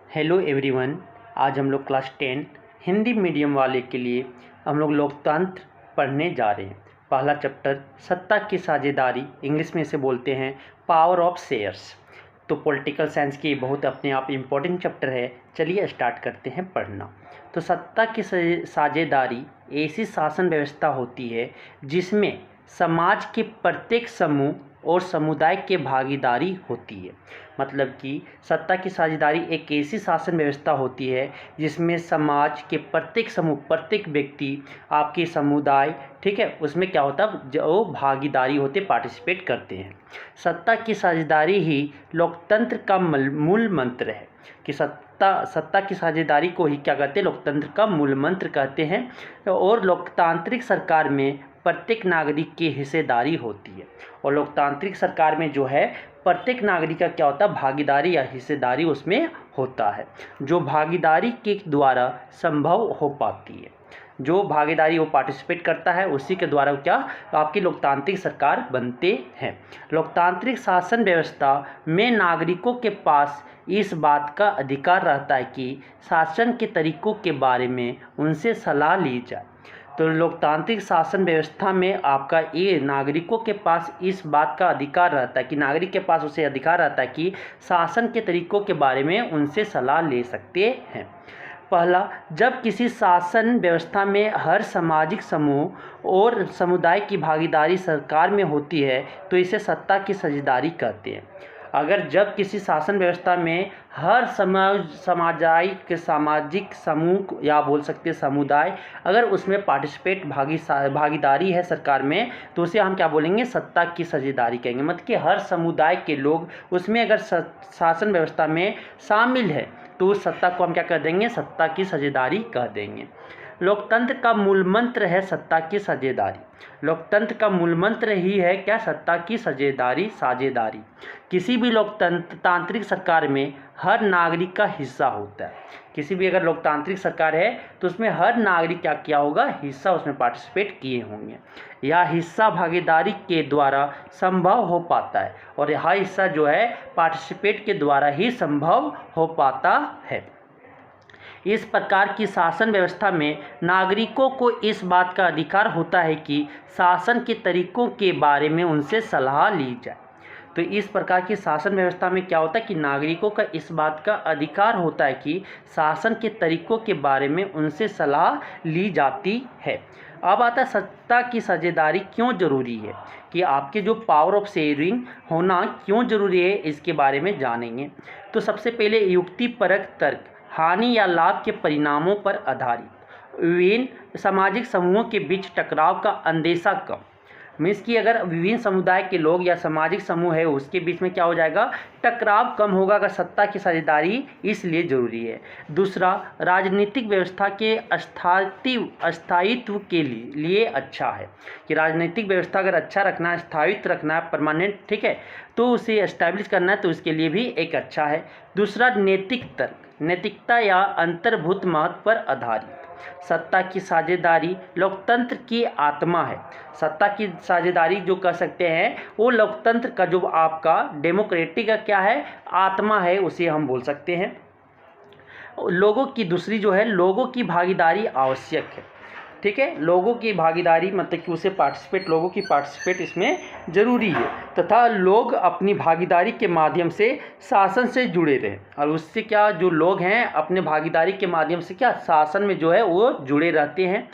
Hello everyone. आज हम लोग क्लास 10 हिंदी मीडियम वाले के लिए हम लोग लोकतंत्र पढ़ने जा रहे हैं। पहला चैप्टर सत्ता की साझेदारी, इंग्लिश में इसे बोलते हैं पावर ऑफ शेयर्स। तो पॉलिटिकल साइंस की बहुत अपने आप इम्पोर्टेंट चैप्टर है। चलिए स्टार्ट करते हैं पढ़ना। तो सत्ता की साझेदारी ऐसी शासन व्यवस्था होती है जिसमें समाज के प्रत्येक समूह और समुदाय के भागीदारी होती है। मतलब कि सत्ता की साझेदारी एक ऐसी शासन व्यवस्था होती है जिसमें समाज के प्रत्येक समूह, प्रत्येक व्यक्ति, आपके समुदाय, ठीक है, उसमें क्या होता है, जो भागीदारी होते, पार्टिसिपेट करते हैं। सत्ता की साझेदारी ही लोकतंत्र का मूल मंत्र है कि सत्ता की साझेदारी को ही क्या कहते हैं, लोकतंत्र का मूल मंत्र कहते हैं। और लोकतांत्रिक सरकार में प्रत्येक नागरिक की हिस्सेदारी होती है। और लोकतांत्रिक सरकार में जो है प्रत्येक नागरिक का क्या होता है, भागीदारी या हिस्सेदारी उसमें होता है, जो भागीदारी के द्वारा संभव हो पाती है। जो भागीदारी वो पार्टिसिपेट करता है उसी के द्वारा क्या आपकी लोकतांत्रिक सरकार बनते हैं। लोकतांत्रिक शासन व्यवस्था में नागरिकों के पास इस बात का अधिकार रहता है कि शासन के तरीकों के बारे में उनसे सलाह ली जाए। तो लोकतांत्रिक शासन व्यवस्था में आपका ये नागरिकों के पास इस बात का अधिकार रहता है कि नागरिक के पास उसे अधिकार रहता है कि शासन के तरीकों के बारे में उनसे सलाह ले सकते हैं। पहला, जब किसी शासन व्यवस्था में हर सामाजिक समूह और समुदाय की भागीदारी सरकार में होती है तो इसे सत्ता की साझेदारी कहते हैं। अगर जब किसी शासन व्यवस्था में हर सामाजिक समूह या बोल सकते हैं समुदाय, अगर उसमें भागीदारी है सरकार में तो उसे हम क्या बोलेंगे, सत्ता की साझेदारी कहेंगे। मतलब कि हर समुदाय के लोग उसमें अगर शासन व्यवस्था में शामिल है तो उस सत्ता को हम क्या कह देंगे, सत्ता की साझेदारी कह देंगे। लोकतंत्र का मूल मंत्र है सत्ता की साझेदारी। लोकतंत्र का मूल मंत्र ही है क्या, सत्ता की साझेदारी। किसी भी लोकतांत्रिक सरकार में हर नागरिक का हिस्सा होता है। किसी भी अगर लोकतांत्रिक सरकार है तो उसमें हर नागरिक क्या किया होगा, हिस्सा उसमें पार्टिसिपेट किए होंगे। यह हिस्सा भागीदारी के द्वारा संभव हो पाता है और यह हिस्सा जो है पार्टिसिपेट के द्वारा ही संभव हो पाता है। इस प्रकार की शासन व्यवस्था में नागरिकों को इस बात का अधिकार होता है कि शासन के तरीकों के बारे में उनसे सलाह ली जाए। तो इस प्रकार की शासन व्यवस्था में क्या होता है कि नागरिकों का इस बात का अधिकार होता है कि शासन के तरीकों के बारे में उनसे सलाह ली जाती है। अब आता है सत्ता की साझेदारी क्यों जरूरी है, कि आपके जो पावर ऑफ शेयरिंग होना क्यों जरूरी है, इसके बारे में जानेंगे। तो सबसे पहले युक्तिपरक तर्क, हानि या लाभ के परिणामों पर आधारित, विभिन्न सामाजिक समूहों के बीच टकराव का अंदेशा कम। मीन्स कि अगर विभिन्न समुदाय के लोग या सामाजिक समूह है उसके बीच में क्या हो जाएगा, टकराव कम होगा अगर सत्ता की साझेदारी इसलिए जरूरी है। दूसरा, राजनीतिक व्यवस्था के स्थायित्व के लिए अच्छा है, कि राजनीतिक व्यवस्था अगर अच्छा रखना है, स्थायित्व रखना है, परमानेंट, ठीक है, तो उसे एस्टैब्लिश करना है तो उसके लिए भी एक अच्छा है। दूसरा, नैतिक तर्क, नैतिकता या अंतर्भूत महत्व पर आधारित। सत्ता की साझेदारी लोकतंत्र की आत्मा है। सत्ता की साझेदारी जो कह सकते हैं वो लोकतंत्र का जो आपका डेमोक्रेटिक का क्या है, आत्मा है, उसे हम बोल सकते हैं। लोगों की दूसरी जो है, लोगों की भागीदारी आवश्यक है, ठीक है। लोगों की भागीदारी मतलब कि उसे लोगों की पार्टिसिपेट इसमें ज़रूरी है, तथा लोग अपनी भागीदारी के माध्यम से शासन से जुड़े रहें। और उससे क्या, जो लोग हैं अपने भागीदारी के माध्यम से क्या शासन में जो है वो जुड़े रहते हैं।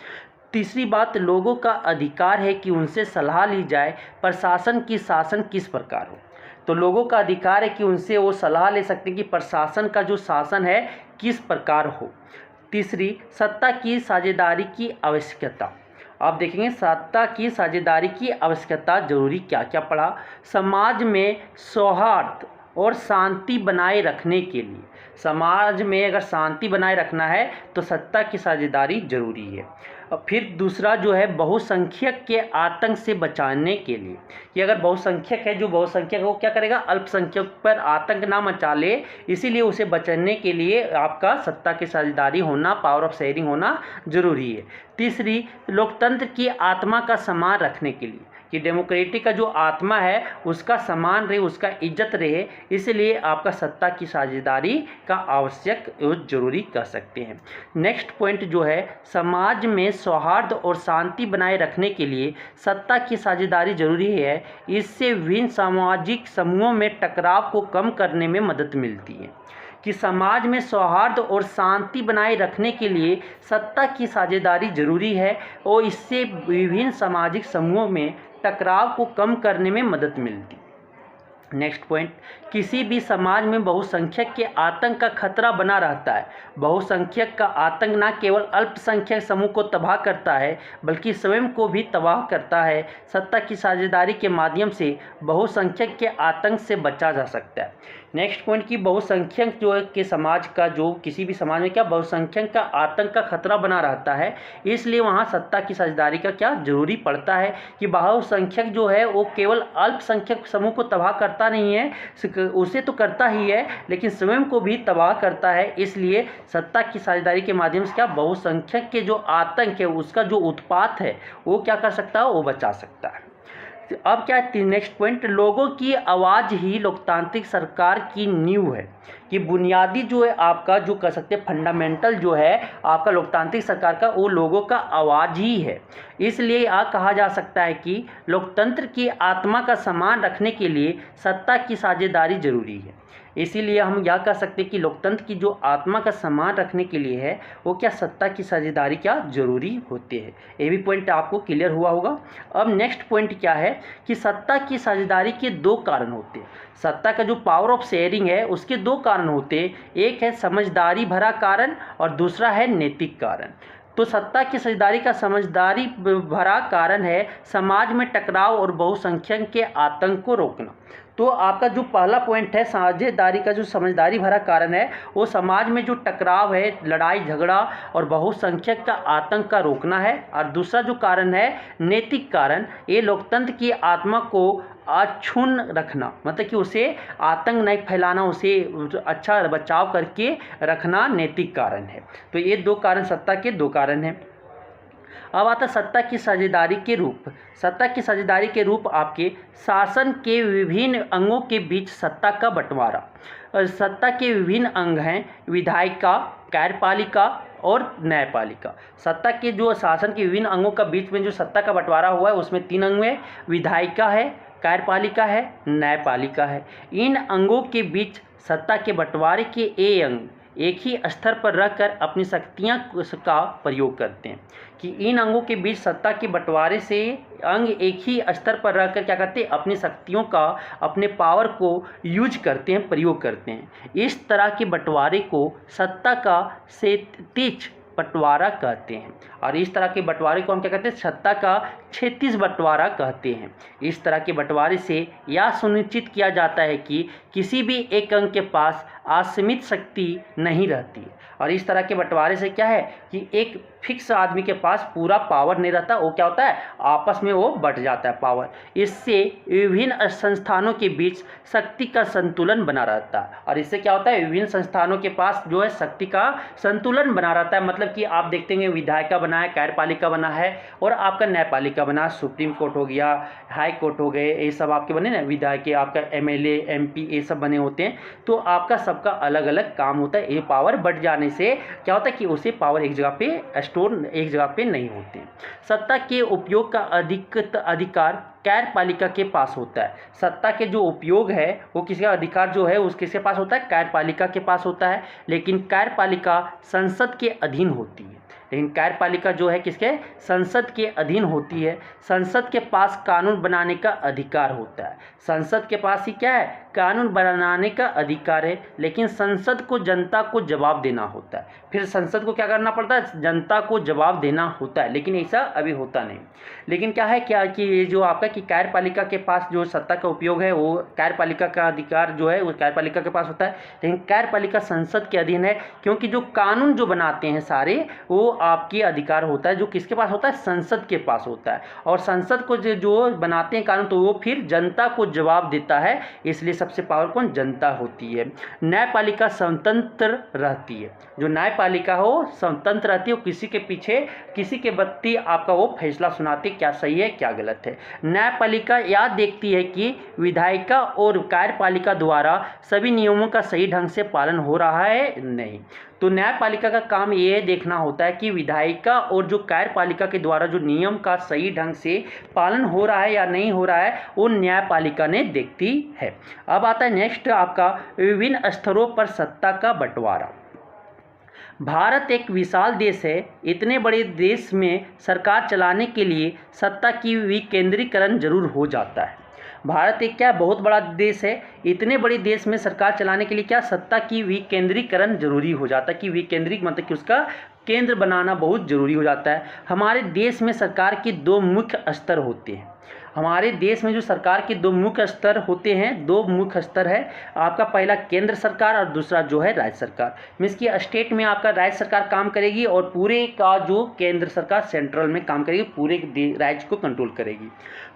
तीसरी बात, लोगों का अधिकार है कि उनसे सलाह ली जाए प्रशासन की शासन किस प्रकार हो। तो लोगों का अधिकार है कि उनसे वो सलाह ले सकते हैं कि प्रशासन का जो शासन है किस प्रकार हो। तीसरी, सत्ता की साझेदारी की आवश्यकता। आप देखेंगे सत्ता की साझेदारी की आवश्यकता जरूरी क्या क्या पड़ा। समाज में सौहार्द और शांति बनाए रखने के लिए, समाज में अगर शांति बनाए रखना है तो सत्ता की साझेदारी जरूरी है। और फिर दूसरा जो है, बहुसंख्यक के आतंक से बचाने के लिए, कि अगर बहुसंख्यक है, जो बहुसंख्यक है वो क्या करेगा, अल्पसंख्यक पर आतंक ना मचा ले, इसीलिए उसे बचाने के लिए आपका सत्ता की साझेदारी होना, पावर ऑफ शेयरिंग होना जरूरी है। तीसरी, लोकतंत्र की आत्मा का सम्मान रखने के लिए, कि डेमोक्रेसी का जो आत्मा है उसका सम्मान रहे, उसका इज्जत रहे, इसलिए आपका सत्ता की साझेदारी का आवश्यक और जरूरी कह सकते हैं। नेक्स्ट पॉइंट जो है, समाज में सौहार्द और शांति बनाए रखने के लिए सत्ता की साझेदारी जरूरी है। इससे विभिन्न सामाजिक समूहों में टकराव को कम करने में मदद मिलती है। कि समाज में सौहार्द और शांति बनाए रखने के लिए सत्ता की साझेदारी जरूरी है और इससे विभिन्न सामाजिक समूहों में टकराव को कम करने में मदद मिलती है। नेक्स्ट पॉइंट, किसी भी समाज में बहुसंख्यक के आतंक का खतरा बना रहता है। बहुसंख्यक का आतंक न केवल अल्पसंख्यक समूह को तबाह करता है बल्कि स्वयं को भी तबाह करता है। सत्ता की साझेदारी के माध्यम से बहुसंख्यक के आतंक से बचा जा सकता है। नेक्स्ट पॉइंट कि बहुसंख्यक जो है के समाज का, जो किसी भी समाज में क्या बहुसंख्यक का आतंक का खतरा बना रहता है, इसलिए वहाँ सत्ता की साझेदारी का क्या जरूरी पड़ता है कि बहुसंख्यक जो है वो केवल अल्पसंख्यक समूह को तबाह करता नहीं है, उसे तो करता ही है लेकिन स्वयं को भी तबाह करता है। इसलिए सत्ता की साझेदारी के माध्यम से क्या बहुसंख्यक के जो आतंक है, उसका जो उत्पात है वो क्या कर सकता है, वो बचा सकता है। अब क्या है नेक्स्ट पॉइंट, लोगों की आवाज़ ही लोकतांत्रिक सरकार की नींव है। कि बुनियादी जो है आपका जो कह सकते हैं फंडामेंटल जो है आपका लोकतांत्रिक सरकार का, वो लोगों का आवाज़ ही है। इसलिए कहा जा सकता है कि लोकतंत्र की आत्मा का सम्मान रखने के लिए सत्ता की साझेदारी जरूरी है। इसीलिए हम यह कह सकते हैं कि लोकतंत्र की जो आत्मा का सम्मान रखने के लिए है वो क्या सत्ता की साझेदारी क्या जरूरी होती है। ये भी पॉइंट आपको क्लियर हुआ होगा। अब नेक्स्ट पॉइंट क्या है कि सत्ता की साझेदारी के दो कारण होते हैं। सत्ता का जो पावर ऑफ शेयरिंग है उसके दो कारण होते हैं, एक है समझदारी भरा कारण और दूसरा है नैतिक कारण। तो सत्ता की साझेदारी का समझदारी भरा कारण है समाज में टकराव और बहुसंख्यक के आतंक को रोकना। तो आपका जो पहला पॉइंट है साझेदारी का जो समझदारी भरा कारण है वो समाज में जो टकराव है, लड़ाई झगड़ा और बहुसंख्यक का आतंक का रोकना है। और दूसरा जो कारण है नैतिक कारण, ये लोकतंत्र की आत्मा को अक्षुण्ण रखना, मतलब कि उसे आतंक नहीं फैलाना, उसे अच्छा बचाव करके रखना नैतिक कारण है। तो ये दो कारण सत्ता के दो कारण हैं। अब आता सत्ता की साझेदारी के रूप। सत्ता की साझेदारी के रूप आपके शासन के विभिन्न अंगों के बीच सत्ता का बंटवारा। सत्ता के विभिन्न अंग हैं विधायिका, कार्यपालिका और न्यायपालिका। सत्ता के जो शासन के विभिन्न अंगों का बीच में जो सत्ता का बंटवारा हुआ है उसमें तीन अंग हैं, विधायिका है, कार्यपालिका है, न्यायपालिका है। इन अंगों के बीच सत्ता के बंटवारे के ये अंग एक ही स्तर पर रहकर अपनी शक्तियां का प्रयोग करते हैं। कि इन अंगों के बीच सत्ता के बंटवारे से अंग एक ही स्तर पर रहकर क्या करते हैं, अपनी शक्तियों का, अपने पावर को यूज करते हैं, प्रयोग करते हैं। इस तरह के बंटवारे को सत्ता का क्षैतिज बंटवारा कहते हैं। और इस तरह के बंटवारे को हम क्या कहते हैं, सत्ता का क्षैतिज बंटवारा कहते हैं। इस तरह के बंटवारे से यह सुनिश्चित किया जाता है कि किसी भी एक अंग के पास असीमित शक्ति नहीं रहती। और इस तरह के बंटवारे से क्या है कि एक फिक्स आदमी के पास पूरा पावर नहीं रहता, वो क्या होता है आपस में वो बंट जाता है पावर। इससे विभिन्न संस्थानों के बीच शक्ति का संतुलन बना रहता है। और इससे क्या होता है, विभिन्न संस्थानों के पास जो है शक्ति का संतुलन बना रहता है। मतलब कि आप देखते हैं विधायिका बना है, कार्यपालिका बना है और आपका न्यायपालिका बना, सुप्रीम कोर्ट हो गया, हाई कोर्ट हो गए, ये सब आपके बने ना, विधायक आपका MLA MP ये सब बने होते हैं। तो आपका सबका अलग अलग काम होता है। ये पावर बढ़ जाने से क्या होता है कि उसे पावर एक जगह पे स्टोर एक जगह पे नहीं होते। सत्ता के उपयोग का अधिकार कार्यपालिका के पास होता है। सत्ता के जो उपयोग है वो किसका अधिकार जो है उस किसके पास होता है, कार्यपालिका के पास होता है। लेकिन कार्यपालिका संसद के अधीन होती है। लेकिन कार्यपालिका जो है किसके, संसद के अधीन होती है। संसद के पास कानून बनाने का अधिकार होता है। संसद के पास ही क्या है, कानून बनाने का अधिकार है। लेकिन संसद को जनता को जवाब देना होता है। फिर संसद को क्या करना पड़ता है, जनता को जवाब देना होता है। लेकिन ऐसा अभी होता नहीं। लेकिन क्या है क्या कि ये जो आपका कि कार्यपालिका के पास जो सत्ता का उपयोग है वो कार्यपालिका का अधिकार जो है वो कार्यपालिका के पास होता है। लेकिन कार्यपालिका संसद के अधीन है, क्योंकि जो कानून जो बनाते हैं सारे वो आपके अधिकार होता है, जो किसके पास होता है, संसद के पास होता है। और संसद को जो बनाते हैं कानून तो वो फिर जनता को जवाब देता है। इसलिए सबसे पावर कौन, जनता होती है। न्यायपालिका स्वतंत्र रहती है, जो न्यायपालिका हो स्वतंत्र रहती है, किसी के पीछे किसी के बत्ती आपका वो फैसला सुनाती क्या सही है क्या गलत है। न्यायपालिका यह देखती है कि विधायिका और कार्यपालिका द्वारा सभी नियमों का सही ढंग से पालन हो रहा है नहीं। तो न्यायपालिका का काम ये देखना होता है कि विधायिका और जो कार्यपालिका के द्वारा जो नियम का सही ढंग से पालन हो रहा है या नहीं हो रहा है, वो न्यायपालिका ने देखती है। अब आता है नेक्स्ट आपका विभिन्न स्तरों पर सत्ता का बंटवारा। भारत एक विशाल देश है। इतने बड़े देश में सरकार चलाने के लिए सत्ता की विकेंद्रीकरण जरूर हो जाता है। भारत एक क्या बहुत बड़ा देश है, इतने बड़े देश में सरकार चलाने के लिए क्या सत्ता की विकेंद्रीकरण जरूरी हो जाता है। कि विकेंद्रिक मतलब कि उसका केंद्र बनाना बहुत जरूरी हो जाता है। हमारे देश में सरकार के दो मुख्य स्तर होते हैं। हमारे देश में जो सरकार के दो मुख्य स्तर होते हैं, दो मुख्य स्तर है आपका, पहला केंद्र सरकार और दूसरा जो है राज्य सरकार। मीन्स कि स्टेट में आपका राज्य सरकार काम करेगी और पूरे का जो केंद्र सरकार सेंट्रल में काम करेगी, पूरे राज्य को कंट्रोल करेगी।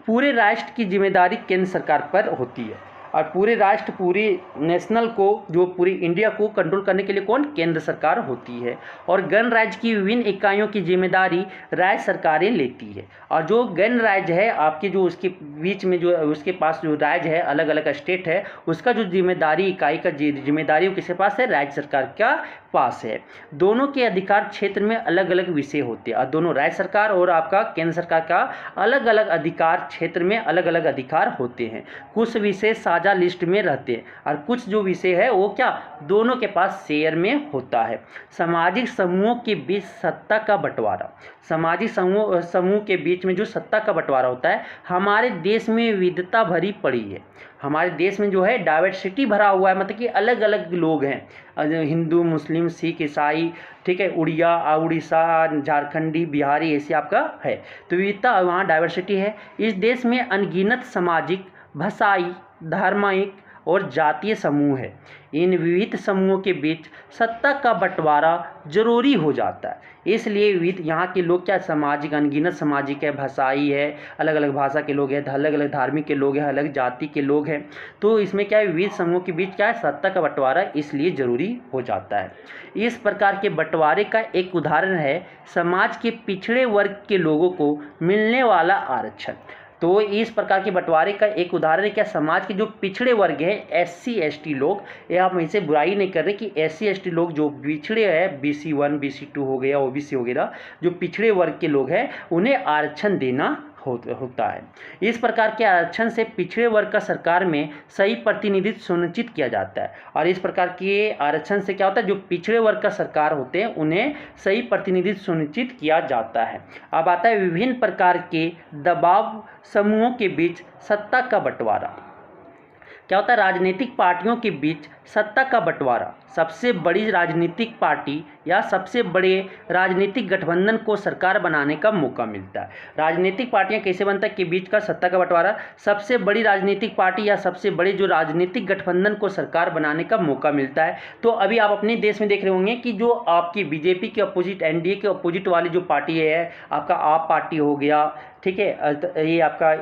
पूरे राष्ट्र की जिम्मेदारी केंद्र सरकार पर होती है और पूरे राष्ट्र पूरे नेशनल को जो पूरी इंडिया को कंट्रोल करने के लिए कौन, केंद्र सरकार होती है। और गणराज्य की विभिन्न इकाइयों की जिम्मेदारी राज्य सरकारें लेती है। और जो गणराज्य है आपके जो उसके बीच में जो उसके पास जो राज्य है, अलग अलग स्टेट है, उसका जो जिम्मेदारी इकाई का जिम्मेदारी किसके पास है, राज्य सरकार का पास है। दोनों के अधिकार क्षेत्र में अलग अलग विषय होते हैं और दोनों राज्य सरकार और आपका केंद्र सरकार का अलग अलग अधिकार क्षेत्र में अलग अलग अधिकार होते हैं। कुछ विषय साझा लिस्ट में रहते हैं और कुछ जो विषय है वो क्या दोनों के पास शेयर में होता है। सामाजिक समूहों के बीच सत्ता का बंटवारा। सामाजिक समूह के बीच में जो सत्ता का बंटवारा होता है, हमारे देश में विविधता भरी पड़ी है। हमारे देश में जो है डाइवर्सिटी भरा हुआ है, मतलब कि अलग अलग लोग हैं, हिंदू मुस्लिम सिख ईसाई, ठीक है, उड़ीसा झारखंडी बिहारी ऐसे आपका है। तो विविधता वहाँ डाइवर्सिटी है। इस देश में अनगिनत सामाजिक भाषाई धार्मिक और जातीय समूह है। इन विविध समूहों के बीच सत्ता का बंटवारा जरूरी हो जाता है। इसलिए विविध यहाँ के लोग क्या सामाजिक अनगिनत सामाजिक है, भाषाई है, अलग अलग भाषा के लोग हैं, अलग अलग धार्मिक के लोग हैं, अलग जाति के लोग हैं। तो इसमें क्या है विविध समूहों के बीच क्या है सत्ता का बंटवारा इसलिए जरूरी हो जाता है। इस प्रकार के बंटवारे का एक उदाहरण है समाज के पिछड़े वर्ग के लोगों को मिलने वाला आरक्षण। तो इस प्रकार के बंटवारे का एक उदाहरण है क्या, समाज के जो पिछड़े वर्ग हैं SC ST लोग, ये आप इसे बुराई नहीं कर रहे कि SC ST लोग जो पिछड़े हैं BC1 BC2 हो गया OBC वगैरह, जो पिछड़े वर्ग के लोग हैं उन्हें आरक्षण देना होता है। इस प्रकार के आरक्षण से पिछड़े वर्ग का सरकार में सही प्रतिनिधित्व सुनिश्चित किया जाता है। और इस प्रकार के आरक्षण से क्या होता है, जो पिछड़े वर्ग का सरकार होते हैं उन्हें सही प्रतिनिधित्व सुनिश्चित किया जाता है। अब आता है विभिन्न प्रकार के दबाव समूहों के बीच सत्ता का बंटवारा। क्या होता है, राजनीतिक पार्टियों के बीच सत्ता का बंटवारा। सबसे बड़ी राजनीतिक पार्टी या सबसे बड़े राजनीतिक गठबंधन को सरकार बनाने का मौका मिलता है। राजनीतिक पार्टियां कैसे बनता है के बीच का सत्ता का बंटवारा, सबसे बड़ी राजनीतिक पार्टी या सबसे बड़े जो राजनीतिक गठबंधन को सरकार बनाने का मौका मिलता है। तो अभी आप अपने देश में देख रहे होंगे कि जो आपकी बीजेपी के अपोजिट NDA के अपोजिट वाली जो पार्टी है, आपका आप पार्टी हो गया, ठीक है, ये आपका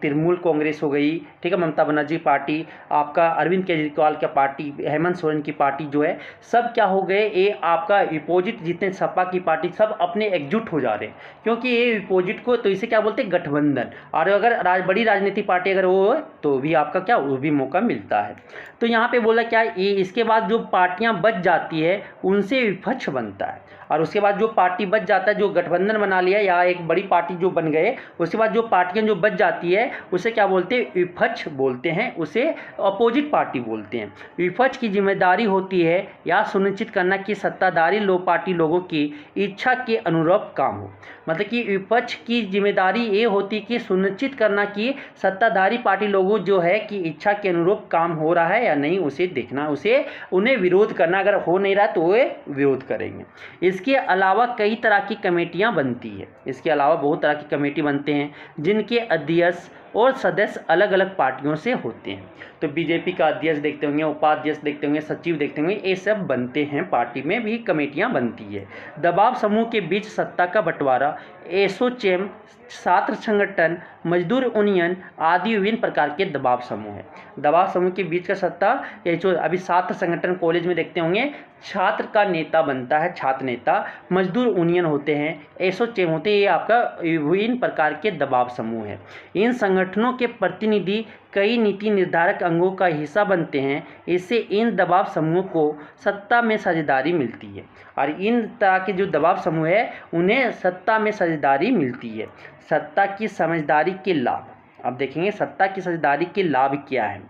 तृणमूल कांग्रेस हो गई, ठीक है, ममता बनर्जी पार्टी, आपका अरविंद केजरीवाल का पार्टी, हेमंत सोरेन की पार्टी जो है, सब क्या हो गए, ये आपका विपोजिट जितने सपा की पार्टी सब अपने एकजुट हो जा रहे हैं। क्योंकि ये विपोजिट को तो इसे क्या बोलते हैं, गठबंधन। और अगर बड़ी राजनीतिक पार्टी अगर वो है तो भी आपका क्या वो भी मौका मिलता है। तो यहाँ पे बोला क्या, ये इसके बाद जो पार्टियाँ बच जाती है उनसे विपक्ष बनता है। और उसके बाद जो पार्टी बच जाता है, जो गठबंधन बना लिया या एक बड़ी पार्टी जो बन गए, उसके बाद जो पार्टियां जो बच जाती है उसे क्या बोलते हैं, विपक्ष बोलते हैं, उसे अपोजिट पार्टी बोलते हैं। विपक्ष की जिम्मेदारी होती है या सुनिश्चित करना कि सत्ताधारी पार्टी लोगों की इच्छा के अनुरूप काम हो। मतलब कि विपक्ष की जिम्मेदारी ये होती है कि सुनिश्चित करना कि सत्ताधारी पार्टी लोगों जो है कि इच्छा के अनुरूप काम हो रहा है या नहीं, उसे देखना, उसे उन्हें विरोध करना, अगर हो नहीं रहा तो वे विरोध करेंगे। इसके अलावा कई तरह की कमेटियां बनती है, इसके अलावा बहुत तरह की कमेटी बनते हैं जिनके अध्यक्ष और सदस्य अलग अलग पार्टियों से होते हैं। तो बीजेपी का अध्यक्ष देखते होंगे, उपाध्यक्ष देखते होंगे, सचिव देखते होंगे, ये सब बनते हैं, पार्टी में भी कमेटियां बनती है। दबाव समूह के बीच सत्ता का बंटवारा, एसोचैम, छात्र संगठन, मजदूर यूनियन आदि विभिन्न प्रकार के दबाव समूह है। दबाव समूह के बीच का सत्ता, ये जो अभी छात्र संगठन कॉलेज में देखते होंगे, छात्र का नेता बनता है, छात्र नेता, मजदूर यूनियन होते हैं, एसोचैम होते हैं, ये आपका विभिन्न प्रकार के दबाव समूह है। इन संगठनों के प्रतिनिधि कई नीति निर्धारक अंगों का हिस्सा बनते हैं। इससे इन दबाव समूहों को सत्ता में साझेदारी मिलती है, और इन तरह के जो दबाव समूह है उन्हें सत्ता में साझेदारी मिलती है। सत्ता की समझदारी के लाभ, अब देखेंगे सत्ता की साझेदारी के लाभ क्या है।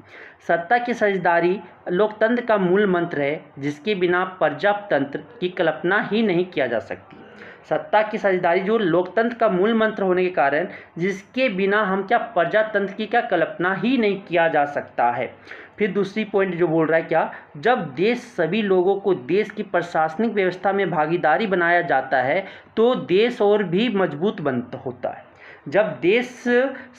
सत्ता की साझेदारी लोकतंत्र का मूल मंत्र है, जिसके बिना प्रजातंत्र की कल्पना ही नहीं किया जा सकती। सत्ता की साझेदारी जो लोकतंत्र का मूल मंत्र होने के कारण, जिसके बिना हम क्या प्रजातंत्र की क्या कल्पना ही नहीं किया जा सकता है। फिर दूसरी पॉइंट जो बोल रहा है क्या, जब देश सभी लोगों को देश की प्रशासनिक व्यवस्था में भागीदारी बनाया जाता है तो देश और भी मजबूत होता है। जब देश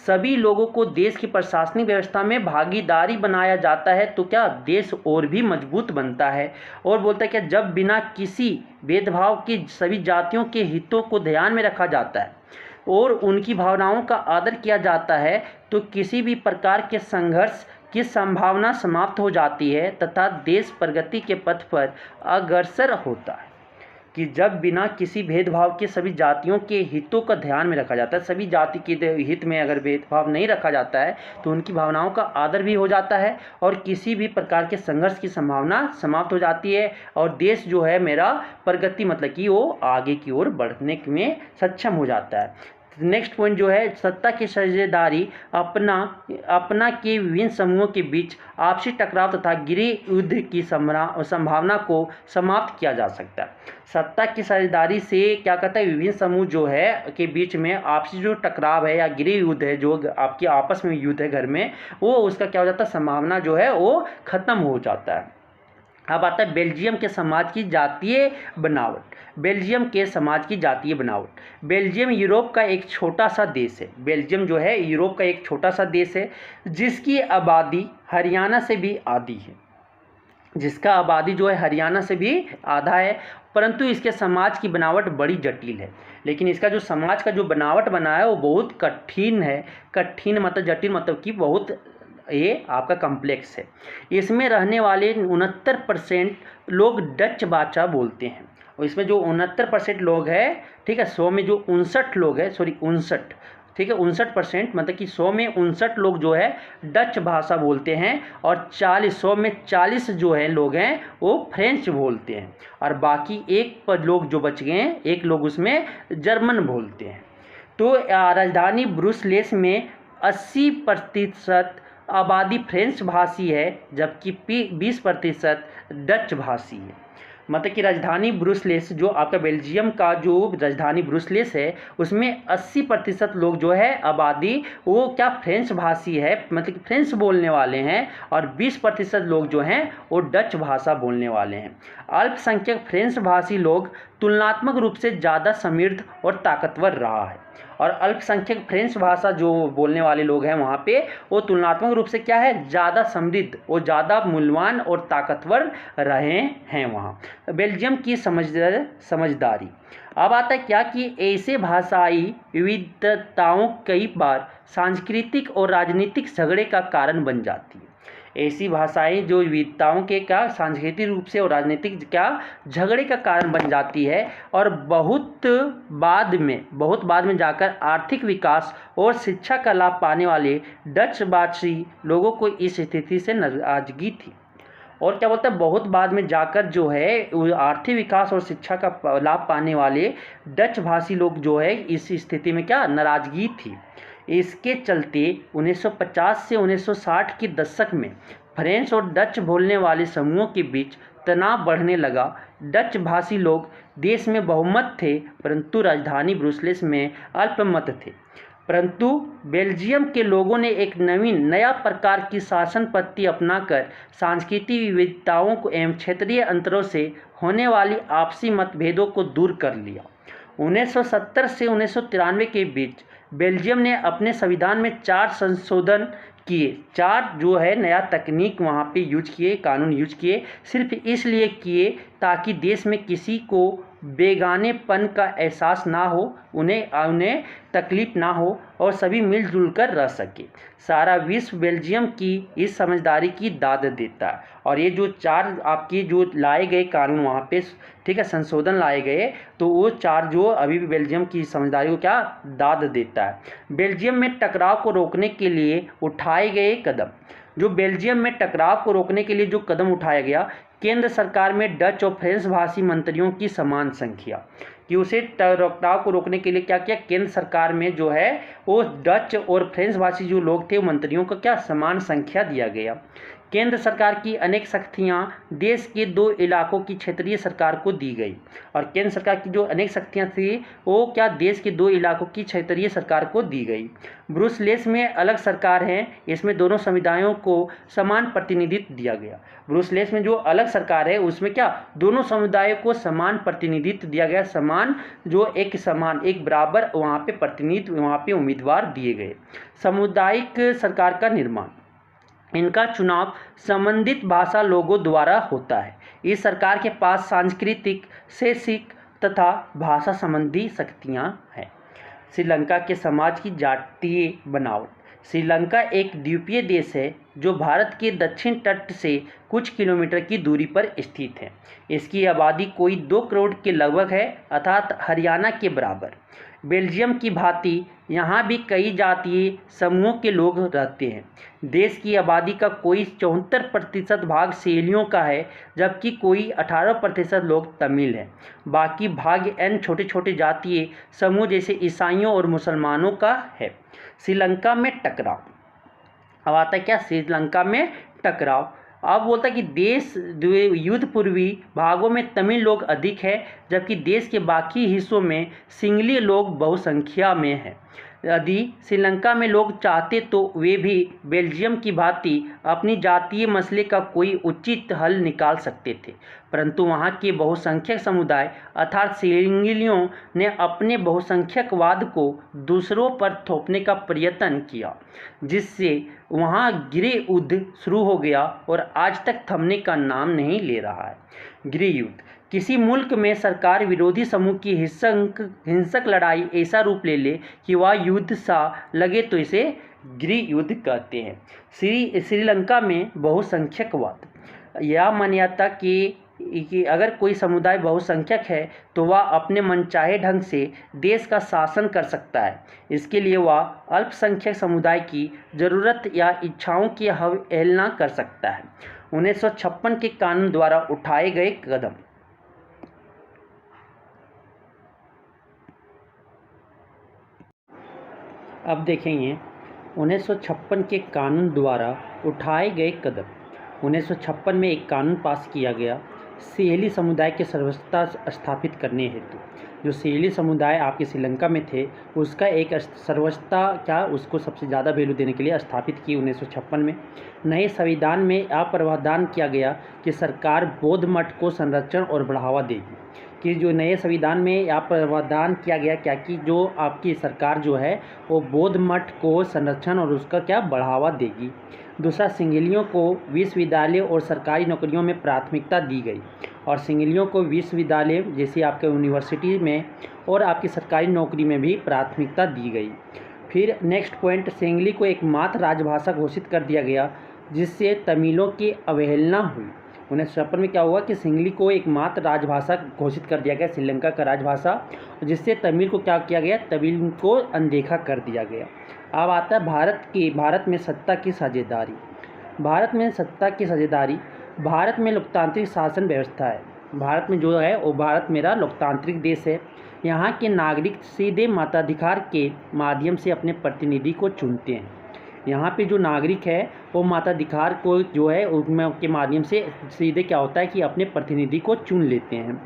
सभी लोगों को देश की प्रशासनिक व्यवस्था में भागीदारी बनाया जाता है तो क्या देश और भी मजबूत बनता है। और बोलता है कि जब बिना किसी भेदभाव के सभी जातियों के हितों को ध्यान में रखा जाता है और उनकी भावनाओं का आदर किया जाता है तो किसी भी प्रकार के संघर्ष की संभावना समाप्त हो जाती है तथा देश प्रगति के पथ पर अग्रसर होता है। कि जब बिना किसी भेदभाव के सभी जातियों के हितों का ध्यान में रखा जाता है, सभी जाति के हित में अगर भेदभाव नहीं रखा जाता है तो उनकी भावनाओं का आदर भी हो जाता है और किसी भी प्रकार के संघर्ष की संभावना समाप्त हो जाती है, और देश जो है मेरा प्रगति मतलब कि वो आगे की ओर बढ़ने में सक्षम हो जाता है। नेक्स्ट पॉइंट जो है, सत्ता की साझेदारी अपना के विभिन्न समूहों के बीच आपसी टकराव तथा गृह युद्ध की संभावना को समाप्त किया जा सकता है। सत्ता की साझेदारी से क्या कहता है, विभिन्न समूह जो है के बीच में आपसी जो टकराव है या गृह युद्ध है, जो आपके आपस में युद्ध है घर में, वो उसका क्या हो जाता है, संभावना जो है वो खत्म हो जाता है। अब आता है बेल्जियम के समाज की जातीय बनावट। बेल्जियम के समाज की जातीय बनावट। बेल्जियम यूरोप का एक छोटा सा देश है। बेल्जियम जो है यूरोप का एक छोटा सा देश है जिसकी आबादी हरियाणा से भी आधी है, जिसका आबादी जो है हरियाणा से भी आधा है, परंतु इसके समाज की बनावट बड़ी जटिल है। लेकिन इसका जो समाज का जो बनावट बना है वो बहुत कठिन है। कठिन मतलब जटिल मतलब कि बहुत ये आपका कॉम्प्लेक्स है। इसमें रहने वाले 69% लोग डच भाषा बोलते हैं, और इसमें जो 69% लोग हैं, ठीक है, 100 में जो 59 लोग हैं, सॉरी 59, ठीक है, 59% मतलब कि 100 में 59 लोग जो है डच भाषा बोलते हैं, और 100 में 40 जो है लोग हैं वो फ्रेंच बोलते हैं, और बाकी एक लोग जो बच गए हैं, एक लोग उसमें जर्मन बोलते हैं। तो राजधानी ब्रुसेल्स में 80% आबादी फ्रेंच भाषी है, जबकि 20% डच भाषी है। मतलब कि राजधानी ब्रुसेल्स जो आपका बेल्जियम का जो राजधानी ब्रुसेल्स है उसमें 80% लोग जो है आबादी वो क्या फ्रेंच भाषी है, मतलब कि फ्रेंच बोलने वाले हैं, और 20% लोग जो हैं वो डच भाषा बोलने वाले हैं। अल्पसंख्यक फ्रेंच भाषी लोग तुलनात्मक रूप से ज़्यादा समृद्ध और ताकतवर रहा है, और अल्पसंख्यक फ्रेंच भाषा जो बोलने वाले लोग हैं वहाँ पे वो तुलनात्मक रूप से क्या है, ज़्यादा समृद्ध और ज़्यादा मूल्यवान और ताकतवर रहे हैं वहाँ। बेल्जियम की समझदारी। अब आता है क्या कि ऐसे भाषाई विविधताओं कई बार सांस्कृतिक और राजनीतिक झगड़े का कारण बन जाती है। ऐसी भाषाएं जो विविधताओं के क्या सांस्कृतिक रूप से और राजनीतिक क्या झगड़े का कारण बन जाती है, और बहुत बाद में जाकर आर्थिक विकास और शिक्षा का लाभ पाने वाले डच भाषी लोगों को इस स्थिति से नाराजगी थी। और क्या बोलता है, बहुत बाद में जाकर जो है आर्थिक विकास और शिक्षा का लाभ पाने वाले डच भाषी लोग जो है इस स्थिति में क्या नाराजगी थी। इसके चलते 1950 से 1960 के दशक में फ्रेंच और डच बोलने वाले समूहों के बीच तनाव बढ़ने लगा। डच भाषी लोग देश में बहुमत थे, परंतु राजधानी ब्रुसेल्स में अल्पमत थे। परंतु बेल्जियम के लोगों ने एक नया प्रकार की शासन पद्धति अपनाकर सांस्कृतिक विविधताओं को एवं क्षेत्रीय अंतरों से होने वाली आपसी मतभेदों को दूर कर लिया। 1970 से 1993 के बीच बेल्जियम ने अपने संविधान में 4 संशोधन किए, 4 जो है नया तकनीक वहाँ पे यूज किए, कानून यूज किए, सिर्फ इसलिए किए ताकि देश में किसी को बेगानेपन का एहसास ना हो, उन्हें तकलीफ ना हो और सभी मिलजुल कर रह सके। सारा विश्व बेल्जियम की इस समझदारी की दाद देता है। और ये जो 4 आपकी जो लाए गए कानून वहाँ पे, ठीक है, संशोधन लाए गए, तो वो 4 जो अभी भी बेल्जियम की समझदारी को क्या दाद देता है। बेल्जियम में टकराव को रोकने के लिए उठाए गए कदम, जो बेल्जियम में टकराव को रोकने के लिए जो कदम उठाया गया, केंद्र सरकार में डच और फ्रेंच भाषी मंत्रियों की समान संख्या, कि उसे टकराव को रोकने के लिए क्या किया, केंद्र सरकार में जो है वो डच और फ्रेंच भाषी जो लोग थे मंत्रियों को क्या समान संख्या दिया गया। केंद्र सरकार की अनेक शक्तियां देश के 2 इलाकों की क्षेत्रीय सरकार को दी गई, और केंद्र सरकार की जो अनेक शक्तियां थी वो क्या देश के 2 इलाकों की क्षेत्रीय सरकार को दी गई। ब्रुसेल्स में अलग सरकार है, इसमें दोनों समुदायों को समान प्रतिनिधित्व दिया गया। ब्रुसेल्स में जो अलग सरकार है उसमें क्या दोनों समुदायों को समान प्रतिनिधित्व दिया गया, समान एक बराबर वहाँ पे प्रतिनिधित्व, वहाँ पे उम्मीदवार दिए गए। सामुदायिक सरकार का निर्माण, इनका चुनाव संबंधित भाषा लोगों द्वारा होता है। इस सरकार के पास सांस्कृतिक, शैक्षिक तथा भाषा संबंधी शक्तियाँ हैं। श्रीलंका के समाज की जातीय बनावट, श्रीलंका एक द्वीपीय देश है जो भारत के दक्षिण तट से कुछ किलोमीटर की दूरी पर स्थित है। इसकी आबादी कोई 2 करोड़ के लगभग है, अर्थात हरियाणा के बराबर। बेल्जियम की भांति यहाँ भी कई जातीय समूहों के लोग रहते हैं। देश की आबादी का कोई 74% भाग सहेलियों का है, जबकि कोई 18% लोग तमिल हैं। बाकी भाग अन्य छोटे छोटे जातीय समूह जैसे ईसाइयों और मुसलमानों का है। श्रीलंका में टकराव, अब आता है क्या श्रीलंका में टकराव। अब बोलता है कि देश युद्ध पूर्वी भागों में तमिल लोग अधिक है, जबकि देश के बाकी हिस्सों में सिंगली लोग बहुसंख्या में हैं। यदि श्रीलंका में लोग चाहते तो वे भी बेल्जियम की भांति अपनी जातीय मसले का कोई उचित हल निकाल सकते थे, परंतु वहाँ के बहुसंख्यक समुदाय अर्थात सिंगलियों ने अपने बहुसंख्यकवाद को दूसरों पर थोपने का प्रयत्न किया, जिससे वहाँ गृह युद्ध शुरू हो गया और आज तक थमने का नाम नहीं ले रहा है। गृह युद्ध, किसी मुल्क में सरकार विरोधी समूह की हिंसक लड़ाई ऐसा रूप ले ले कि वह युद्ध सा लगे तो इसे गृह युद्ध कहते हैं। श्रीलंका में बहुसंख्यकवाद, यह मान्यता कि अगर कोई समुदाय बहुसंख्यक है तो वह अपने मनचाहे ढंग से देश का शासन कर सकता है। इसके लिए वह अल्पसंख्यक समुदाय की ज़रूरत या इच्छाओं की अवहेलना कर सकता है। 1956 के कानून द्वारा उठाए गए कदम, अब देखेंगे 1956 के कानून द्वारा उठाए गए कदम। 1956 में एक कानून पास किया गया सहेली समुदाय की सर्वोच्चता स्थापित करने हेतु। जो सहेली समुदाय आपके श्रीलंका में थे उसका एक सर्वोच्चता क्या उसको सबसे ज़्यादा वैल्यू देने के लिए स्थापित की 1956 में। नए संविधान में यह प्रावधान किया गया कि सरकार बौद्ध मठ को संरक्षण और बढ़ावा देगी। कि जो नए संविधान में यह प्रावधान किया गया क्या कि जो आपकी सरकार जो है वो बौद्ध मठ को संरक्षण और उसका क्या बढ़ावा देगी। दूसरा, सिंगलियों को विश्वविद्यालय और सरकारी नौकरियों में प्राथमिकता दी गई, और सिंगलियों को विश्वविद्यालय जैसे आपके यूनिवर्सिटी में और आपकी सरकारी नौकरी में भी प्राथमिकता दी गई। फिर नेक्स्ट पॉइंट, सिंगली को एकमात्र राजभाषा घोषित कर दिया गया, जिससे तमिलों की अवहेलना हुई। 1956 में क्या हुआ कि सिंगली को एकमात्र राजभाषा घोषित कर दिया गया, श्रीलंका का राजभाषा, जिससे तमिल को क्या किया गया, तमिल को अनदेखा कर दिया गया। अब आता है भारत में सत्ता की साझेदारी। भारत में सत्ता की साझेदारी, भारत में लोकतांत्रिक शासन व्यवस्था है। भारत में जो है वो भारत मेरा लोकतांत्रिक देश है। यहाँ के नागरिक सीधे मताधिकार के माध्यम से अपने प्रतिनिधि को चुनते हैं। यहाँ पे जो नागरिक है वो मताधिकार को जो है के माध्यम से सीधे क्या होता है कि अपने प्रतिनिधि को चुन लेते हैं।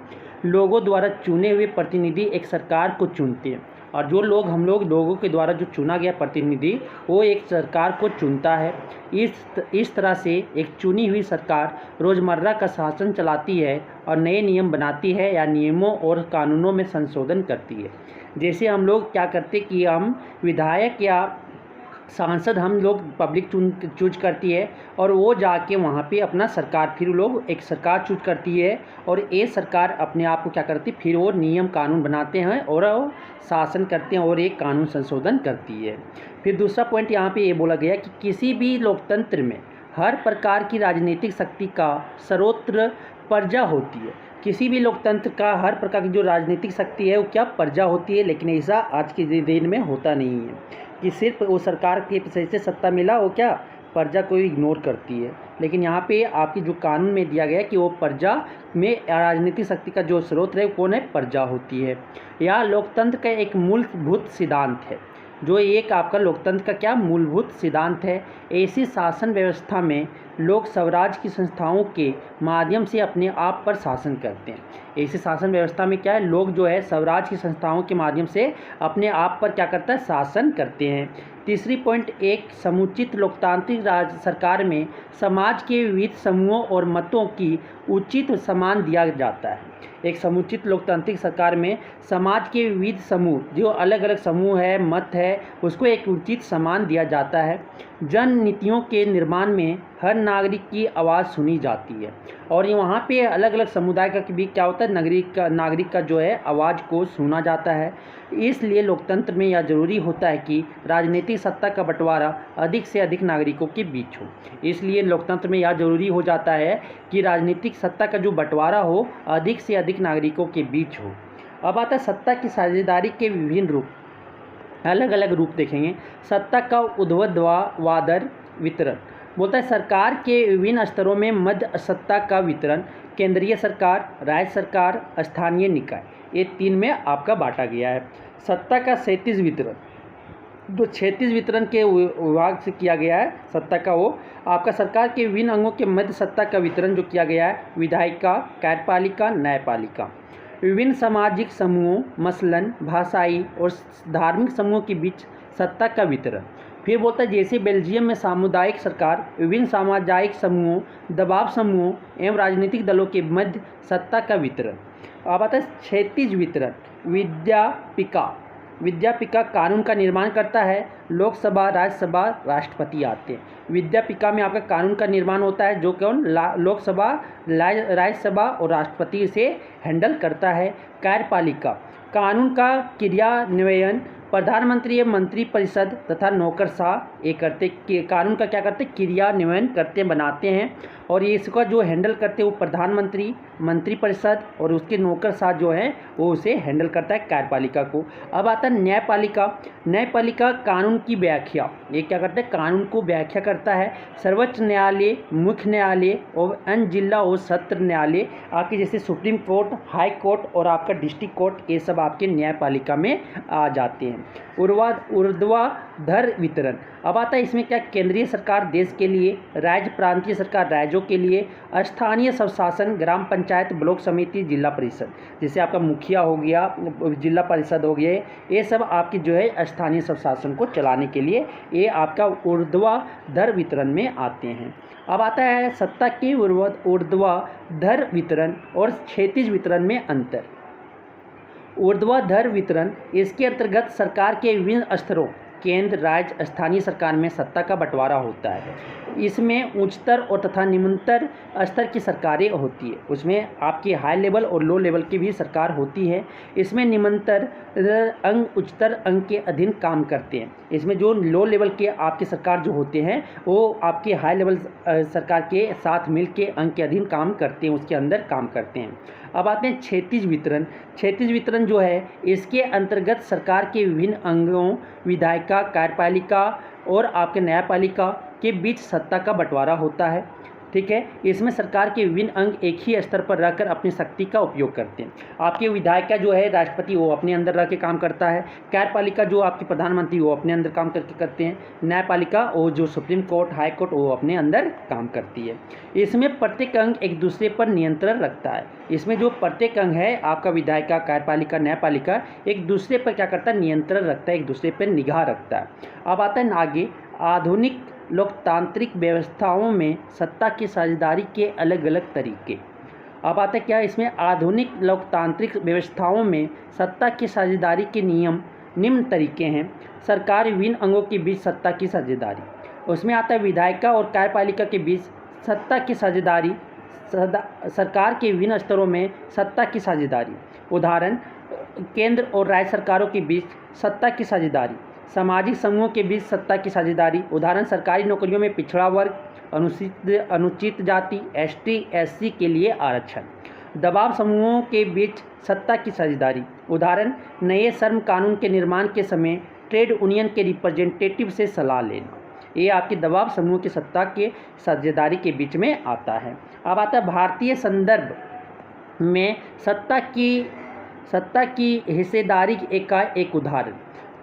लोगों द्वारा चुने हुए प्रतिनिधि एक सरकार को चुनते हैं और जो लोग हम लोगों के द्वारा जो चुना गया प्रतिनिधि वो एक सरकार को चुनता है। इस तरह से एक चुनी हुई सरकार रोज़मर्रा का शासन चलाती है और नए नियम बनाती है या नियमों और कानूनों में संशोधन करती है। जैसे हम लोग क्या करते कि हम विधायक या सांसद हम लोग पब्लिक चूज करती है और वो जाके वहाँ पे अपना सरकार फिर लोग एक सरकार चूज करती है और ये सरकार अपने आप को क्या करती फिर वो नियम कानून बनाते हैं और वो शासन करते हैं और एक कानून संशोधन करती है। फिर दूसरा पॉइंट यहाँ पे ये बोला गया कि किसी भी लोकतंत्र में हर प्रकार की राजनीतिक शक्ति का सर्वत्र प्रजा होती है। किसी भी लोकतंत्र का हर प्रकार की जो राजनीतिक शक्ति है वो क्या प्रजा होती है, लेकिन ऐसा आज के दिन में होता नहीं है कि सिर्फ वो सरकार के से सत्ता मिला वो क्या प्रजा को इग्नोर करती है। लेकिन यहाँ पे आपकी जो कानून में दिया गया है कि वो प्रजा में राजनीतिक शक्ति का जो स्रोत है कौन है, प्रजा होती है। यह लोकतंत्र का एक मूलभूत सिद्धांत है। जो एक आपका लोकतंत्र का क्या मूलभूत सिद्धांत है। ऐसी शासन व्यवस्था में लोग स्वराज की संस्थाओं के माध्यम से अपने आप पर शासन करते हैं। ऐसी शासन व्यवस्था में क्या है, लोग जो है स्वराज की संस्थाओं के माध्यम से अपने आप पर क्या करता है, शासन करते हैं। तीसरी पॉइंट, एक समुचित लोकतांत्रिक राज सरकार में समाज के विविध समूहों और मतों की उचित सम्मान दिया जाता है। एक समुचित लोकतांत्रिक सरकार में समाज के विविध समूह जो अलग अलग समूह है, मत है, उसको एक उचित सम्मान दिया जाता है। जन नीतियों के निर्माण में हर नागरिक की आवाज़ सुनी जाती है और ये वहाँ पे अलग अलग समुदाय का भी क्या होता है, नागरिक का जो है आवाज़ को सुना जाता है। इसलिए लोकतंत्र में यह जरूरी होता है कि राजनीतिक सत्ता का बंटवारा अधिक से अधिक नागरिकों के बीच हो। इसलिए लोकतंत्र में यह जरूरी हो जाता है कि राजनीतिक सत्ता का जो बंटवारा हो अधिक से अधिक नागरिकों के बीच हो। अब आता है सत्ता की साझेदारी के विभिन्न रूप, अलग अलग रूप देखेंगे। सत्ता का ऊर्ध्वाधर वितरण बोलता है सरकार के विभिन्न स्तरों में मध्य सत्ता का वितरण केंद्रीय सरकार, राज्य सरकार, स्थानीय निकाय, ये तीन में आपका बांटा गया है। सत्ता का क्षैतिज वितरण, जो क्षैतिज वितरण के विभाग से किया गया है सत्ता का, वो आपका सरकार के विभिन्न अंगों के मध्य सत्ता का वितरण जो किया गया है, विधायिका, कार्यपालिका, न्यायपालिका। विभिन्न सामाजिक समूहों मसलन भाषाई और धार्मिक समूहों के बीच सत्ता का वितरण। फिर बोलता है जैसे बेल्जियम में सामुदायिक सरकार, विभिन्न सामुदायिक समूहों, दबाव समूहों एवं राजनीतिक दलों के मध्य सत्ता का वितरण। अब आता है क्षैतिज वितरण। विद्यापिका कानून का निर्माण करता है, लोकसभा, राज्यसभा, राष्ट्रपति आते हैं। विद्यापिका में आपका कानून का निर्माण होता है जो कौन, लोकसभा, राज्यसभा और राष्ट्रपति इसे हैंडल करता है। कार्यपालिका कानून का क्रियान्वयन प्रधानमंत्री एवं मंत्रिपरिषद तथा नौकरशाह ये करते, कानून का क्या करते, क्रियान्वयन करते बनाते हैं और ये इसका जो हैंडल करते हैं वो प्रधानमंत्री, मंत्रिपरिषद और उसके नौकरशाह जो है वो उसे हैंडल करता है कार्यपालिका को। अब आता है न्यायपालिका। न्यायपालिका कानून की व्याख्या, ये क्या करता है, कानून को व्याख्या करता है। सर्वोच्च न्यायालय, मुख्य न्यायालय और अन्य जिला और सत्र न्यायालय आपके जैसे सुप्रीम कोर्ट, हाई कोर्ट और आपका डिस्ट्रिक्ट कोर्ट, ये सब आपके न्यायपालिका में आ जाते हैं। ऊर्ध्वाधर वितरण, अब आता है इसमें क्या, केंद्रीय सरकार देश के लिए, राज्य प्रांतीय सरकार राज्यों के लिए, स्थानीय स्वशासन ग्राम पंचायत, ब्लॉक समिति, जिला परिषद, जैसे आपका मुखिया हो गया, जिला परिषद हो गए, ये सब आपकी जो है स्थानीय स्वशासन को चलाने के लिए ये आपका ऊर्ध्वाधर वितरण में आते हैं। अब आता है सत्ता के ऊर्ध्वाधर वितरण और क्षैतिज वितरण में अंतर। ऊर्ध्वाधर वितरण, इसके अंतर्गत सरकार के विभिन्न स्तरों केंद्र, राज्य, स्थानीय सरकार में सत्ता का बंटवारा होता है। इसमें उच्चतर और तथा निम्नतर स्तर की सरकारें होती है, उसमें आपकी हाई लेवल और लो लेवल की भी सरकार होती है। इसमें निम्नतर अंग उच्चतर अंग के अधीन काम करते हैं। इसमें जो लो लेवल के आपके सरकार जो होते हैं वो आपके हाई लेवल सरकार के साथ मिल के अंग के अधीन काम करते हैं, उसके अंदर काम करते हैं। अब आते हैं क्षैतिज वितरण। क्षैतिज वितरण जो है इसके अंतर्गत सरकार के विभिन्न अंगों, विधायिका, कार्यपालिका और आपके न्यायपालिका के बीच सत्ता का बंटवारा होता है। ठीक है। इसमें सरकार के विभिन्न अंग एक ही स्तर पर रहकर अपनी शक्ति का उपयोग करते हैं। आपके विधायिका जो है राष्ट्रपति, वो अपने अंदर रह के काम करता है। कार्यपालिका जो आपके प्रधानमंत्री, वो अपने अंदर काम करके करते हैं। न्यायपालिका वो जो सुप्रीम कोर्ट, हाई कोर्ट, वो अपने अंदर काम करती है। इसमें प्रत्येक अंग एक दूसरे पर नियंत्रण रखता है। इसमें जो प्रत्येक अंग है आपका विधायिका, कार्यपालिका, न्यायपालिका, एक दूसरे पर क्या करता है, नियंत्रण रखता है, एक दूसरे पर निगाह रखता है। अब आता है आगे, आधुनिक लोकतांत्रिक व्यवस्थाओं में सत्ता की साझेदारी के अलग अलग तरीके। अब आता है क्या, इसमें आधुनिक लोकतांत्रिक व्यवस्थाओं में सत्ता की साझेदारी के नियम निम्न तरीके हैं। सरकार विभिन्न अंगों के बीच सत्ता की साझेदारी, उसमें आता है विधायिका और कार्यपालिका के बीच सत्ता की साझेदारी, सरकार के विभिन्न स्तरों में सत्ता की साझेदारी। उदाहरण, केंद्र और राज्य सरकारों के बीच सत्ता की साझेदारी, सामाजिक समूहों के बीच सत्ता की साझेदारी। उदाहरण, सरकारी नौकरियों में पिछड़ा वर्ग, अनुचित जाति, एसटी, एससी के लिए आरक्षण। दबाव समूहों के बीच सत्ता की साझेदारी। उदाहरण, नए श्रम कानून के निर्माण के समय ट्रेड यूनियन के रिप्रेजेंटेटिव से सलाह लेना। ये आपके दबाव समूह की सत्ता के साझेदारी के बीच में आता है। अब आता है भारतीय संदर्भ में सत्ता की हिस्सेदारी का एक उदाहरण।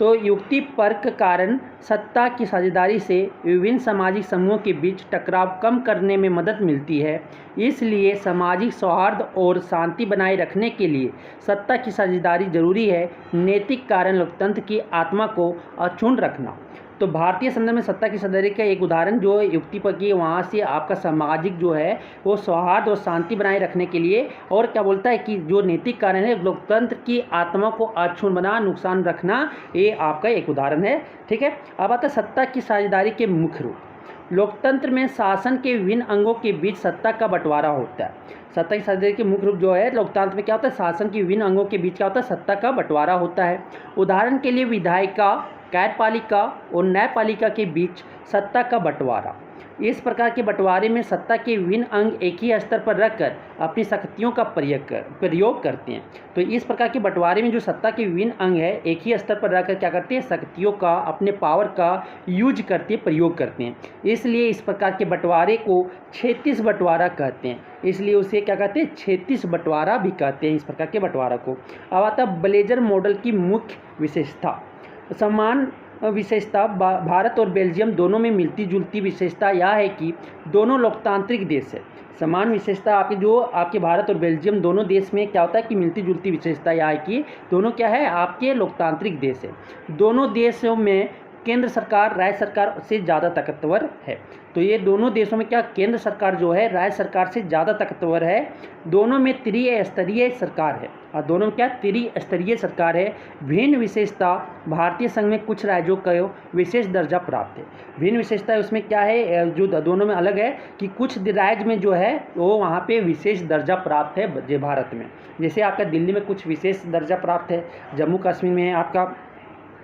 तो युक्ति पर्क कारण सत्ता की साझेदारी से विभिन्न सामाजिक समूहों के बीच टकराव कम करने में मदद मिलती है। इसलिए सामाजिक सौहार्द और शांति बनाए रखने के लिए सत्ता की साझेदारी जरूरी है। नैतिक कारण लोकतंत्र की आत्मा को अक्षुण्ण रखना। तो भारतीय संदर्भ में सत्ता की साझेदारी का एक उदाहरण जो युक्ति पर की, वहाँ से आपका सामाजिक जो है वो सौहार्द और शांति बनाए रखने के लिए, और क्या बोलता है कि जो नैतिक कारण है लोकतंत्र की आत्मा को अक्षुण्ण बना नुकसान रखना, ये आपका एक उदाहरण है। ठीक है। अब आता है सत्ता की साझेदारी के मुख्य रूप। लोकतंत्र में शासन के विभिन्न अंगों के बीच सत्ता का बंटवारा होता है। सत्ता की साझेदारी के मुख्य रूप जो है लोकतंत्र में क्या होता है, शासन के विभिन्न अंगों के बीच क्या होता है, सत्ता का बंटवारा होता है। उदाहरण के लिए विधायिका, कार्यपालिका और न्यायपालिका के बीच सत्ता का बंटवारा। इस प्रकार के बंटवारे में सत्ता के विभिन्न अंग एक ही स्तर पर रखकर अपनी शक्तियों का प्रयोग करते हैं। तो इस प्रकार के बंटवारे में जो सत्ता के विभिन्न अंग है एक ही स्तर पर रहकर क्या करते हैं, शक्तियों का, अपने पावर का यूज करते हैं, प्रयोग करते हैं। इसलिए इस प्रकार के बंटवारे को क्षेत्रीय बंटवारा कहते हैं। इसलिए उसे क्या कहते हैं, क्षेत्रीय बंटवारा भी कहते हैं इस प्रकार के बंटवारा को। अब आता है ब्लेजर मॉडल की मुख्य विशेषता। समान विशेषता भारत और बेल्जियम दोनों में मिलती जुलती विशेषता यह है कि दोनों लोकतांत्रिक देश है। समान विशेषता आपके भारत और बेल्जियम दोनों देश में क्या होता है कि मिलती जुलती विशेषता यह है कि दोनों क्या है, आपके लोकतांत्रिक देश है। दोनों देशों में केंद्र सरकार राज्य सरकार से ज़्यादा ताकतवर है। तो ये दोनों देशों में क्या, केंद्र सरकार जो है राज्य सरकार से ज़्यादा ताकतवर है। दोनों में त्रिस्तरीय सरकार है, और दोनों में क्या, त्रिस्तरीय सरकार है। भिन्न विशेषता, भारतीय संघ में कुछ राज्यों को विशेष दर्जा प्राप्त है। भिन्न विशेषता उसमें क्या है, जो दोनों में अलग है कि कुछ राज्य में जो है वो वहाँ पे विशेष दर्जा प्राप्त है भारत में। जैसे आपका दिल्ली में कुछ विशेष दर्जा प्राप्त है, जम्मू कश्मीर में आपका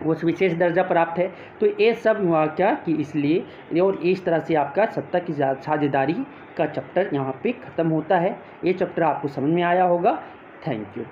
उस विशेष दर्जा प्राप्त है। तो ये सब हुआ क्या कि इसलिए, और इस तरह से आपका सत्ता की साझेदारी का चैप्टर यहाँ पे ख़त्म होता है। ये चैप्टर आपको समझ में आया होगा। Thank you.